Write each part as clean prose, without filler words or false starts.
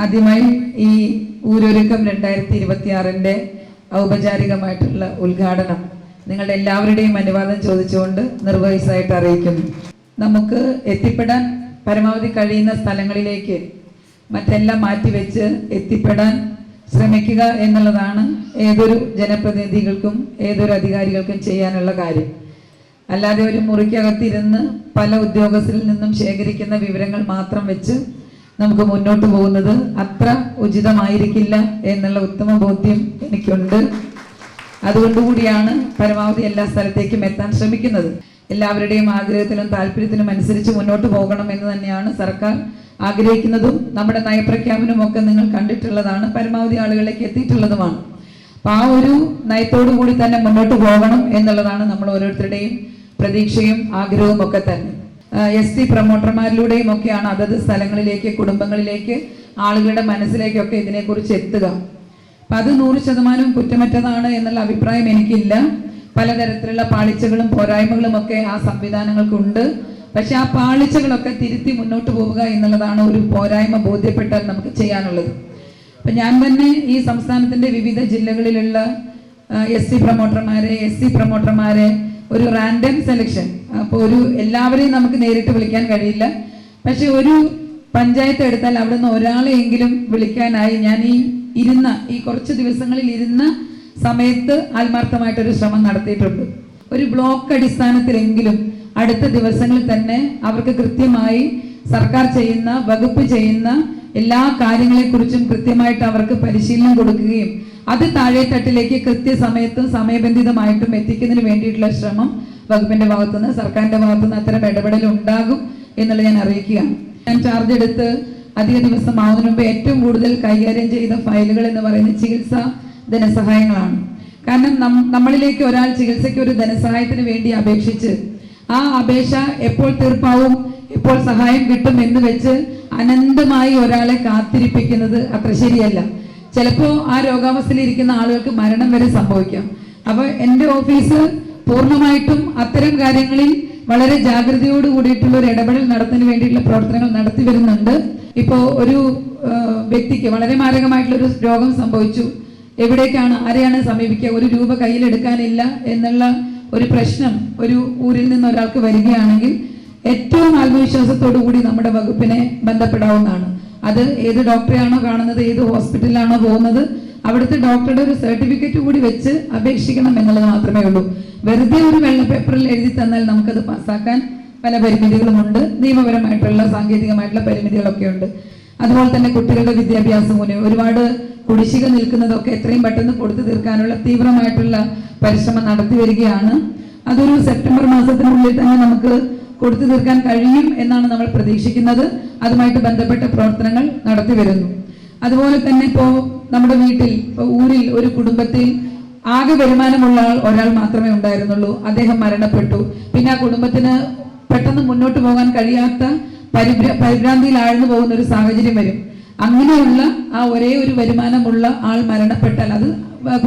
ആദ്യമായി ഈ ഊരൊരുക്കം 2026 ഔപചാരികമായിട്ടുള്ള ഉദ്ഘാടനം നിങ്ങളുടെ എല്ലാവരുടെയും അനുവാദം ചോദിച്ചുകൊണ്ട് നിർവഹിച്ചതായിട്ട് അറിയിക്കുന്നു. നമുക്ക് എത്തിപ്പെടാൻ പരമാവധി കഴിയുന്ന സ്ഥലങ്ങളിലേക്ക് മറ്റെല്ലാം മാറ്റിവെച്ച് എത്തിപ്പെടാൻ ശ്രമിക്കുക എന്നുള്ളതാണ് ഏതൊരു ജനപ്രതിനിധികൾക്കും ഏതൊരു അധികാരികൾക്കും ചെയ്യാനുള്ള കാര്യം. അല്ലാതെ ഒരു മുറിക്കകത്തിരുന്ന് പല ഉദ്യോഗസ്ഥരിൽ നിന്നും ശേഖരിക്കുന്ന വിവരങ്ങൾ മാത്രം വെച്ച് നമുക്ക് മുന്നോട്ട് പോകുന്നത് അത്ര ഉചിതമായിരിക്കില്ല എന്നുള്ള ഉത്തമ ബോധ്യം എനിക്കുണ്ട്. അതുകൊണ്ടുകൂടിയാണ് പരമാവധി എല്ലാ സ്ഥലത്തേക്കും എത്താൻ ശ്രമിക്കുന്നത്. എല്ലാവരുടെയും ആഗ്രഹത്തിനും താല്പര്യത്തിനും അനുസരിച്ച് മുന്നോട്ട് പോകണം എന്ന് തന്നെയാണ് സർക്കാർ ആഗ്രഹിക്കുന്നതും നമ്മുടെ നയപ്രഖ്യാപനമൊക്കെ നിങ്ങൾ കണ്ടിട്ടുള്ളതാണ്, പരമാവധി ആളുകളിലേക്ക് എത്തിയിട്ടുള്ളതുമാണ്. അപ്പം ആ ഒരു നയത്തോടു കൂടി തന്നെ മുന്നോട്ട് പോകണം എന്നുള്ളതാണ് നമ്മൾ ഓരോരുത്തരുടെയും പ്രതീക്ഷയും ആഗ്രഹവും ഒക്കെ തന്നെ. SC പ്രൊമോട്ടർമാരിലൂടെയും ഒക്കെയാണ് അതത് സ്ഥലങ്ങളിലേക്ക്, കുടുംബങ്ങളിലേക്ക്, ആളുകളുടെ മനസ്സിലേക്കൊക്കെ ഇതിനെക്കുറിച്ച് എത്തുക. അപ്പം അത് 100% കുറ്റമറ്റതാണ് എന്നുള്ള അഭിപ്രായം എനിക്കില്ല. പലതരത്തിലുള്ള പാളിച്ചകളും പോരായ്മകളും ഒക്കെ ആ സംവിധാനങ്ങൾക്കുണ്ട്. പക്ഷെ ആ പാളിച്ചകളൊക്കെ തിരുത്തി മുന്നോട്ട് പോവുക എന്നുള്ളതാണ് ഒരു പോരായ്മ ബോധ്യപ്പെട്ടാൽ നമുക്ക് ചെയ്യാനുള്ളത്. അപ്പം ഞാൻ തന്നെ ഈ സംസ്ഥാനത്തിൻ്റെ വിവിധ ജില്ലകളിലുള്ള SC പ്രൊമോട്ടർമാരെ ഒരു റാൻഡം സെലക്ഷൻ, അപ്പോൾ ഒരു എല്ലാവരെയും നമുക്ക് നേരിട്ട് വിളിക്കാൻ കഴിയില്ല. പക്ഷെ ഒരു പഞ്ചായത്ത് എടുത്താൽ അവിടെ നിന്ന് ഒരാളെയെങ്കിലും വിളിക്കാനായി ഞാൻ ഈ കുറച്ച് ദിവസങ്ങളിൽ ഇരുന്ന സമയത്ത് ആത്മാർത്ഥമായിട്ടൊരു ശ്രമം നടത്തിയിട്ടുണ്ട്. ഒരു ബ്ലോക്ക് അടിസ്ഥാനത്തിലെങ്കിലും അടുത്ത ദിവസങ്ങളിൽ തന്നെ അവർക്ക് കൃത്യമായി സർക്കാർ ചെയ്യുന്ന, വകുപ്പ് ചെയ്യുന്ന എല്ലാ കാര്യങ്ങളെക്കുറിച്ചും കൃത്യമായിട്ട് അവർക്ക് പരിശീലനം കൊടുക്കുകയും അത് താഴെത്തട്ടിലേക്ക് കൃത്യസമയത്തും സമയബന്ധിതമായിട്ടും എത്തിക്കുന്നതിന് വേണ്ടിയിട്ടുള്ള ശ്രമം വകുപ്പിന്റെ ഭാഗത്തുനിന്ന്, സർക്കാരിന്റെ ഭാഗത്തുനിന്ന് അത്തരം ഇടപെടൽ ഉണ്ടാകും എന്നുള്ളത് ഞാൻ അറിയിക്കുകയാണ്. ഞാൻ ചാർജ് എടുത്ത് അധിക ദിവസം ആവുന്നതിന് മുമ്പ് ഏറ്റവും കൂടുതൽ കൈകാര്യം ചെയ്ത ഫയലുകൾ എന്ന് പറയുന്നത് ചികിത്സാ ധനസഹായങ്ങളാണ്. കാരണം നമ്മളിലേക്ക് ഒരാൾ ചികിത്സയ്ക്ക് ഒരു ധനസഹായത്തിന് വേണ്ടി അപേക്ഷിച്ച് ആ അപേക്ഷ എപ്പോൾ തീർപ്പാവും, എപ്പോൾ സഹായം കിട്ടും എന്ന് വെച്ച് അനന്തമായി ഒരാളെ കാത്തിരിപ്പിക്കുന്നത് അത്ര ശരിയല്ല. ചിലപ്പോൾ ആ രോഗാവസ്ഥയിൽ ഇരിക്കുന്ന ആളുകൾക്ക് മരണം വരെ സംഭവിക്കാം. അപ്പോൾ എൻ്റെ ഓഫീസ് പൂർണ്ണമായിട്ടും അത്തരം കാര്യങ്ങളിൽ വളരെ ജാഗ്രതയോട് കൂടിയിട്ടുള്ള ഒരു ഇടപെടൽ നടത്തുന്നതിന് വേണ്ടിയിട്ടുള്ള പ്രവർത്തനങ്ങൾ നടത്തി വരുന്നുണ്ട്. ഇപ്പോൾ ഒരു വ്യക്തിക്ക് വളരെ മാരകമായിട്ടുള്ള ഒരു രോഗം സംഭവിച്ചു, ആരെയാണ് സമീപിക്കുക, ഒരു രൂപ കയ്യിലെടുക്കാനില്ല എന്നുള്ള ഒരു പ്രശ്നം ഒരു ഊരിൽ നിന്ന് ഒരാൾക്ക് വരികയാണെങ്കിൽ ഏറ്റവും ആത്മവിശ്വാസത്തോടു കൂടി നമ്മുടെ വകുപ്പിനെ ബന്ധപ്പെടാവുന്നതാണ്. അത് ഏത് ഡോക്ടറെയാണോ കാണുന്നത്, ഏത് ഹോസ്പിറ്റലിലാണോ പോകുന്നത്, അവിടുത്തെ ഡോക്ടറുടെ ഒരു സർട്ടിഫിക്കറ്റ് കൂടി വെച്ച് അപേക്ഷിക്കണം എന്നുള്ളത് മാത്രമേ ഉള്ളൂ. വെറുതെ ഒരു വെള്ള പേപ്പറിൽ എഴുതി തന്നാൽ നമുക്കത് പാസ്സാക്കാൻ പല പരിമിതികളുമുണ്ട്. നിയമപരമായിട്ടുള്ള, സാങ്കേതികമായിട്ടുള്ള പരിമിതികളൊക്കെ ഉണ്ട്. അതുപോലെ തന്നെ കുട്ടികളുടെ വിദ്യാഭ്യാസം ഒരുപാട് കുടിശ്ശിക നിൽക്കുന്നതൊക്കെ എത്രയും പെട്ടെന്ന് കൊടുത്തു തീർക്കാനുള്ള തീവ്രമായിട്ടുള്ള പരിശ്രമം നടത്തി വരികയാണ്. അതൊരു സെപ്റ്റംബർ മാസത്തിനുള്ളിൽ തന്നെ നമുക്ക് കൊടുത്തു തീർക്കാൻ കഴിയും എന്നാണ് നമ്മൾ പ്രതീക്ഷിക്കുന്നത്. അതുമായിട്ട് ബന്ധപ്പെട്ട പ്രവർത്തനങ്ങൾ നടത്തി വരുന്നു. അതുപോലെ തന്നെ ഇപ്പോൾ നമ്മുടെ ഊരിൽ ഒരു കുടുംബത്തിൽ ആകെ വരുമാനമുള്ള ഒരാൾ മാത്രമേ ഉണ്ടായിരുന്നുള്ളൂ. അദ്ദേഹം മരണപ്പെട്ടു. പിന്നെ ആ കുടുംബത്തിന് പെട്ടെന്ന് മുന്നോട്ട് പോകാൻ കഴിയാത്ത പരിഭ്രാന്തിയിൽ ആഴ്ന്നു പോകുന്ന ഒരു സാഹചര്യം വരും. അങ്ങനെയുള്ള ആ ഒരേ ഒരു വരുമാനമുള്ള ആൾ മരണപ്പെട്ടാൽ, അത്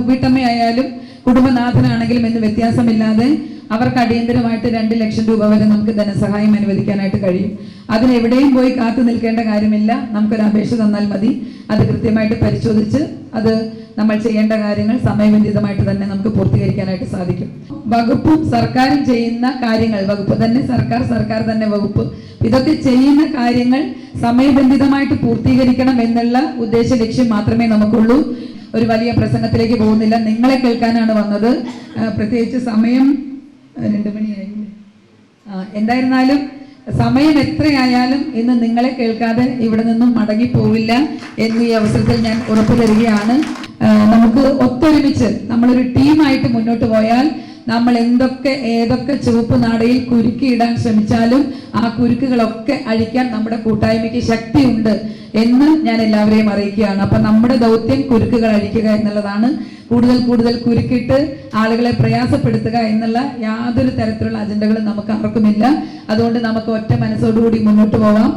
വീട്ടമ്മയായാലും കുടുംബനാഥനാണെങ്കിലും എന്ന് വ്യത്യാസമില്ലാതെ അവർക്ക് അടിയന്തരമായിട്ട് 2 ലക്ഷം രൂപ വരെ നമുക്ക് ധനസഹായം അനുവദിക്കാനായിട്ട് കഴിയും. അതിനെവിടെയും പോയി കാത്തു നിൽക്കേണ്ട കാര്യമില്ല. നമുക്കൊരു അപേക്ഷ തന്നാൽ മതി. അത് കൃത്യമായിട്ട് പരിശോധിച്ച് അത് നമ്മൾ ചെയ്യേണ്ട കാര്യങ്ങൾ സമയബന്ധിതമായിട്ട് തന്നെ നമുക്ക് പൂർത്തീകരിക്കാനായിട്ട് സാധിക്കും. വകുപ്പും സർക്കാരും ചെയ്യുന്ന കാര്യങ്ങൾ, വകുപ്പ് തന്നെ സർക്കാർ, സർക്കാർ തന്നെ വകുപ്പ്, ഇതൊക്കെ ചെയ്യുന്ന കാര്യങ്ങൾ സമയബന്ധിതമായിട്ട് പൂർത്തീകരിക്കണം എന്നുള്ള ഉദ്ദേശ ലക്ഷ്യം മാത്രമേ നമുക്കുള്ളൂ. ഒരു വലിയ പ്രസംഗത്തിലേക്ക് പോകുന്നില്ല, നിങ്ങളെ കേൾക്കാനാണ് വന്നത്. പ്രത്യേകിച്ച് സമയം 2 മണിയായി. എന്തായിരുന്നാലും സമയം എത്രയായാലും ഇന്ന് നിങ്ങളെ കേൾക്കാതെ ഇവിടെ നിന്നും മടങ്ങിപ്പോവില്ല എന്ന് ഈ അവസരത്തിൽ ഞാൻ ഉറപ്പു തരികയാണ്. നമുക്ക് ഒത്തൊരുമിച്ച് നമ്മളൊരു ടീമായിട്ട് മുന്നോട്ട് പോയാൽ നമ്മൾ ഏതൊക്കെ ചുവപ്പ് നാടയിൽ കുരുക്കിയിടാൻ ശ്രമിച്ചാലും ആ കുരുക്കുകളൊക്കെ അഴിക്കാൻ നമ്മുടെ കൂട്ടായ്മയ്ക്ക് ശക്തിയുണ്ട് എന്ന് ഞാൻ എല്ലാവരെയും അറിയിക്കുകയാണ്. അപ്പൊ നമ്മുടെ ദൗത്യം കുരുക്കുകൾ അഴിക്കുക എന്നുള്ളതാണ്. കൂടുതൽ കുരുക്കിട്ട് ആളുകളെ പ്രയാസപ്പെടുത്തുക എന്നുള്ള യാതൊരു തരത്തിലുള്ള അജണ്ടകളും നമുക്ക് ആർക്കുമില്ല. അതുകൊണ്ട് നമുക്ക് ഒറ്റ മനസ്സോടുകൂടി മുന്നോട്ട് പോവാം.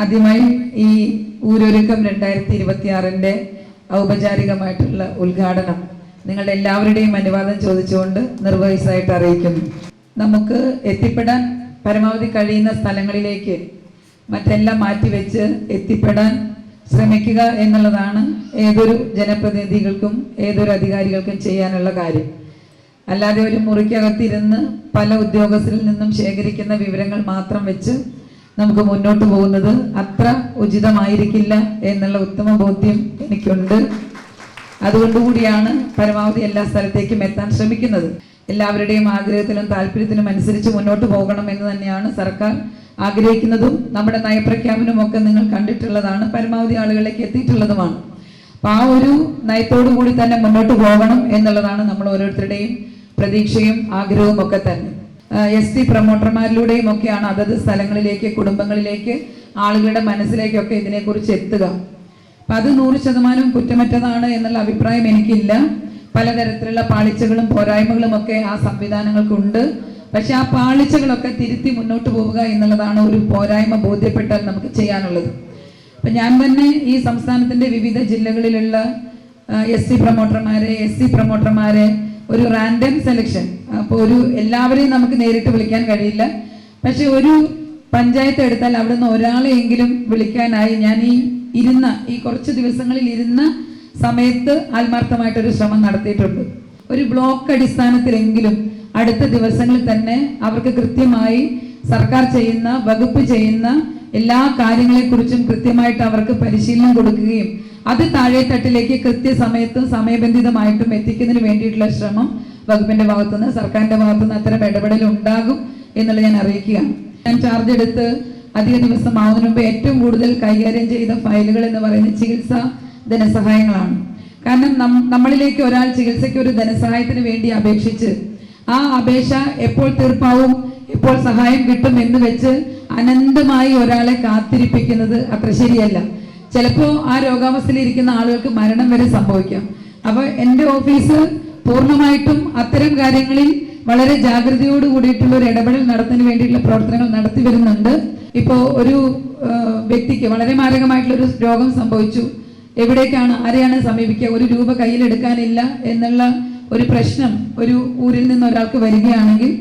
ആദ്യമായി ഈ ഊരൊരുക്കം 2026 ഔപചാരികമായിട്ടുള്ള ഉദ്ഘാടനം നിങ്ങളുടെ എല്ലാവരുടെയും അനുവാദം ചോദിച്ചുകൊണ്ട് നിർവഹിച്ചായിട്ട് അറിയിക്കുന്നു. നമുക്ക് എത്തിപ്പെടാൻ പരമാവധി കഴിയുന്ന സ്ഥലങ്ങളിലേക്ക് മറ്റെല്ലാം മാറ്റിവെച്ച് എത്തിപ്പെടാൻ ശ്രമിക്കുക എന്നുള്ളതാണ് ഏതൊരു ജനപ്രതിനിധികൾക്കും ഏതൊരു അധികാരികൾക്കും ചെയ്യാനുള്ള കാര്യം. അല്ലാതെ ഒരു മുറിക്കകത്തിരുന്ന് പല ഉദ്യോഗസ്ഥരിൽ നിന്നും ശേഖരിക്കുന്ന വിവരങ്ങൾ മാത്രം വെച്ച് നമുക്ക് മുന്നോട്ട് പോകുന്നത് അത്ര ഉചിതമായിരിക്കില്ല എന്നുള്ള ഉത്തമ ബോധ്യം എനിക്കുണ്ട്. അതുകൊണ്ടുകൂടിയാണ് പരമാവധി എല്ലാ സ്ഥലത്തേക്കും എത്താൻ ശ്രമിക്കുന്നത്. എല്ലാവരുടെയും ആഗ്രഹത്തിനും താല്പര്യത്തിനും അനുസരിച്ച് മുന്നോട്ട് പോകണം എന്ന് തന്നെയാണ് സർക്കാർ ആഗ്രഹിക്കുന്നതും നമ്മുടെ നയപ്രഖ്യാപനമൊക്കെ നിങ്ങൾ കണ്ടിട്ടുള്ളതാണ്, പരമാവധി ആളുകളിലേക്ക് എത്തിയിട്ടുള്ളതുമാണ്. അപ്പം ആ ഒരു നയത്തോടു കൂടി തന്നെ മുന്നോട്ട് പോകണം എന്നുള്ളതാണ് നമ്മൾ ഓരോരുത്തരുടെയും പ്രതീക്ഷയും ആഗ്രഹവും ഒക്കെ തന്നെ. ST പ്രൊമോട്ടർമാരിലൂടെയും ഒക്കെയാണ് അതത് സ്ഥലങ്ങളിലേക്ക്, കുടുംബങ്ങളിലേക്ക്, ആളുകളുടെ മനസ്സിലേക്കൊക്കെ ഇതിനെക്കുറിച്ച് എത്തുക. അപ്പം അത് 100% കുറ്റമറ്റതാണ് എന്നുള്ള അഭിപ്രായം എനിക്കില്ല. പലതരത്തിലുള്ള പാളിച്ചകളും പോരായ്മകളും ഒക്കെ ആ സംവിധാനങ്ങൾക്കുണ്ട്. പക്ഷെ ആ പാളിച്ചകളൊക്കെ തിരുത്തി മുന്നോട്ട് പോവുക എന്നുള്ളതാണ് ഒരു പോരായ്മ ബോധ്യപ്പെട്ടാൽ നമുക്ക് ചെയ്യാനുള്ളത്. അപ്പം ഞാൻ തന്നെ ഈ സംസ്ഥാനത്തിൻ്റെ വിവിധ ജില്ലകളിലുള്ള SC പ്രൊമോട്ടർമാരെ, SC പ്രൊമോട്ടർമാരെ ഒരു റാൻഡം സെലക്ഷൻ, അപ്പോൾ ഒരു എല്ലാവരെയും നമുക്ക് നേരിട്ട് വിളിക്കാൻ കഴിയില്ല. പക്ഷെ ഒരു പഞ്ചായത്ത് എടുത്താൽ അവിടുന്ന് ഒരാളെയെങ്കിലും വിളിക്കാനായി ഞാൻ ഈ കുറച്ച് ദിവസങ്ങളിൽ ഇരുന്ന സമയത്ത് ആത്മാർത്ഥമായിട്ടൊരു ശ്രമം നടത്തിയിട്ടുണ്ട്. ഒരു ബ്ലോക്ക് അടിസ്ഥാനത്തിലെങ്കിലും അടുത്ത ദിവസങ്ങളിൽ തന്നെ അവർക്ക് കൃത്യമായി സർക്കാർ ചെയ്യുന്ന, വകുപ്പ് ചെയ്യുന്ന എല്ലാ കാര്യങ്ങളെക്കുറിച്ചും കൃത്യമായിട്ട് അവർക്ക് പരിശീലനം കൊടുക്കുകയും അത് താഴെത്തട്ടിലേക്ക് കൃത്യസമയത്തും സമയബന്ധിതമായിട്ടും എത്തിക്കുന്നതിന് വേണ്ടിയിട്ടുള്ള ശ്രമം വകുപ്പിന്റെ ഭാഗത്തുനിന്ന്, സർക്കാരിന്റെ ഭാഗത്തുനിന്ന് അത്തരം ഇടപെടൽ ഉണ്ടാകും എന്നുള്ളത് ഞാൻ അറിയിക്കുകയാണ്. ഞാൻ ചാർജ് എടുത്ത് അധിക ദിവസം ആവുന്നതിന് മുമ്പ് ഏറ്റവും കൂടുതൽ കൈകാര്യം ചെയ്ത ഫയലുകൾ എന്ന് പറയുന്നത് ചികിത്സാ ധനസഹായങ്ങളാണ്. കാരണം നമ്മളിലേക്ക് ഒരാൾ ചികിത്സയ്ക്ക് ഒരു ധനസഹായത്തിന് വേണ്ടി അപേക്ഷിച്ച് ആ അപേക്ഷ എപ്പോൾ തീർപ്പാവും, എപ്പോൾ സഹായം കിട്ടും എന്ന് വെച്ച് അനന്തമായി ഒരാളെ കാത്തിരിപ്പിക്കുന്നത് അത്ര ശരിയല്ല. ചിലപ്പോൾ ആ രോഗാവസ്ഥയിലിരിക്കുന്ന ആളുകൾക്ക് മരണം വരെ സംഭവിക്കാം. അപ്പോൾ എൻ്റെ ഓഫീസ് പൂർണ്ണമായിട്ടും അത്തരം കാര്യങ്ങളിൽ വളരെ ജാഗ്രതയോട് കൂടിയിട്ടുള്ള ഒരു ഇടപെടൽ നടത്തുന്നതിന് വേണ്ടിയിട്ടുള്ള പ്രവർത്തനങ്ങൾ നടത്തി വരുന്നുണ്ട്. ഇപ്പോൾ ഒരു വ്യക്തിക്ക് വളരെ മാരകമായിട്ടുള്ളൊരു രോഗം സംഭവിച്ചു, എവിടേക്കാണ്, ആരെയാണ് സമീപിക്കുക, ഒരു രൂപ കയ്യിലെടുക്കാനില്ല എന്നുള്ള ഒരു പ്രശ്നം ഒരു ഊരിൽ നിന്ന് ഒരാൾക്ക് വരികയാണെങ്കിൽ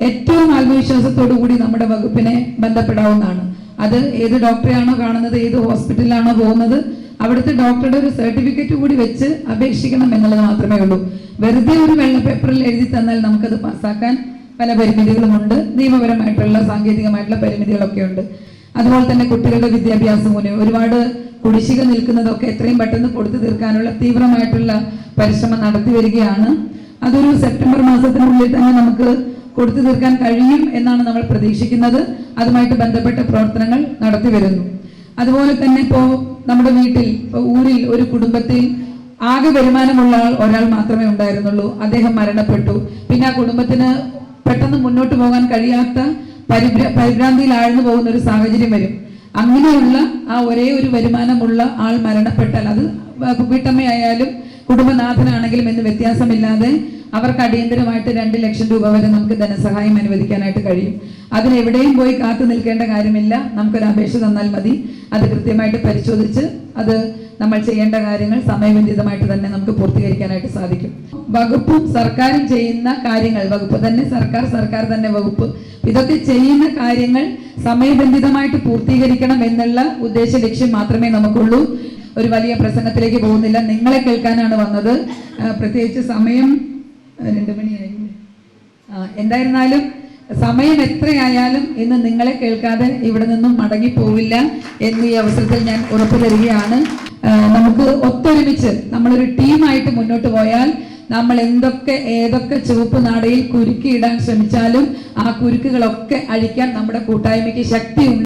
ഏറ്റവും ആത്മവിശ്വാസത്തോടു കൂടി നമ്മുടെ വകുപ്പിനെ ബന്ധപ്പെടാവുന്നതാണ്. അത് ഏത് ഡോക്ടറെയാണോ കാണുന്നത്, ഏത് ഹോസ്പിറ്റലിലാണോ പോകുന്നത്, അവിടുത്തെ ഡോക്ടറുടെ ഒരു സർട്ടിഫിക്കറ്റ് കൂടി വെച്ച് അപേക്ഷിക്കണം എന്നുള്ളത് മാത്രമേ ഉള്ളൂ. വെറുതെ ഒരു വെള്ള പേപ്പറിൽ എഴുതി തന്നാൽ നമുക്കത് പാസ്സാക്കാൻ പല പരിമിതികളുമുണ്ട്. നിയമപരമായിട്ടുള്ള, സാങ്കേതികമായിട്ടുള്ള പരിമിതികളൊക്കെ ഉണ്ട്. അതുപോലെ തന്നെ കുട്ടികളുടെ വിദ്യാഭ്യാസം ഒരുപാട് കുടിശ്ശിക നിൽക്കുന്നതൊക്കെ എത്രയും പെട്ടെന്ന് കൊടുത്തു തീർക്കാനുള്ള തീവ്രമായിട്ടുള്ള പരിശ്രമം നടത്തി വരികയാണ്. അതൊരു സെപ്റ്റംബർ മാസത്തിനുള്ളിൽ തന്നെ നമുക്ക് കൊടുത്തു തീർക്കാൻ കഴിയും എന്നാണ് നമ്മൾ പ്രതീക്ഷിക്കുന്നത്. അതുമായിട്ട് ബന്ധപ്പെട്ട പ്രവർത്തനങ്ങൾ നടത്തി വരുന്നു. അതുപോലെ തന്നെ ഇപ്പോൾ നമ്മുടെ വീട്ടിൽ, ഊരിൽ ഒരു കുടുംബത്തിൽ ആകെ വരുമാനമുള്ള ഒരാൾ മാത്രമേ ഉണ്ടായിരുന്നുള്ളൂ. അദ്ദേഹം മരണപ്പെട്ടു. പിന്നെ ആ കുടുംബത്തിന് പെട്ടെന്ന് മുന്നോട്ട് പോകാൻ കഴിയാത്ത പരിഭ്രാന്തിയിൽ ആഴ്ന്നു പോകുന്ന ഒരു സാഹചര്യം വരും. അങ്ങനെയുള്ള ആ ഒരേ ഒരു വരുമാനമുള്ള ആൾ മരണപ്പെട്ടാൽ, അത് വീട്ടമ്മയായാലും കുടുംബനാഥനാണെങ്കിലും എന്ന് വ്യത്യാസമില്ലാതെ അവർക്ക് അടിയന്തരമായിട്ട് 2 ലക്ഷം രൂപ വരെ നമുക്ക് ധനസഹായം അനുവദിക്കാനായിട്ട് കഴിയും. അതിനെവിടെയും പോയി കാത്തു നിൽക്കേണ്ട കാര്യമില്ല. നമുക്കൊരു അപേക്ഷ തന്നാൽ മതി. അത് കൃത്യമായിട്ട് പരിശോധിച്ച് അത് നമ്മൾ ചെയ്യേണ്ട കാര്യങ്ങൾ സമയബന്ധിതമായിട്ട് തന്നെ നമുക്ക് പൂർത്തീകരിക്കാനായിട്ട് സാധിക്കും. വകുപ്പും സർക്കാരും ചെയ്യുന്ന കാര്യങ്ങൾ, വകുപ്പ് തന്നെ സർക്കാർ, സർക്കാർ തന്നെ വകുപ്പ്, ഇതൊക്കെ ചെയ്യുന്ന കാര്യങ്ങൾ സമയബന്ധിതമായിട്ട് പൂർത്തീകരിക്കണം എന്നുള്ള ഉദ്ദേശ ലക്ഷ്യം മാത്രമേ നമുക്കുള്ളൂ. ഒരു വലിയ പ്രസംഗത്തിലേക്ക് പോകുന്നില്ല, നിങ്ങളെ കേൾക്കാനാണ് വന്നത്. പ്രത്യേകിച്ച് സമയം 2 മണിയായി. എന്തായിരുന്നാലും സമയം എത്രയായാലും ഇന്ന് നിങ്ങളെ കേൾക്കാതെ ഇവിടെ നിന്നും മടങ്ങി പോവില്ല എന്ന് ഈ അവസരത്തിൽ ഞാൻ ഉറപ്പു തരികയാണ്. നമുക്ക് ഒത്തൊരുമിച്ച് നമ്മളൊരു ടീമായിട്ട് മുന്നോട്ട് പോയാൽ നമ്മൾ ഏതൊക്കെ ചുവപ്പ് നാടയിൽ കുരുക്കിയിടാൻ ശ്രമിച്ചാലും ആ കുരുക്കുകളൊക്കെ അഴിക്കാൻ നമ്മുടെ കൂട്ടായ്മയ്ക്ക് ശക്തിയുണ്ട്.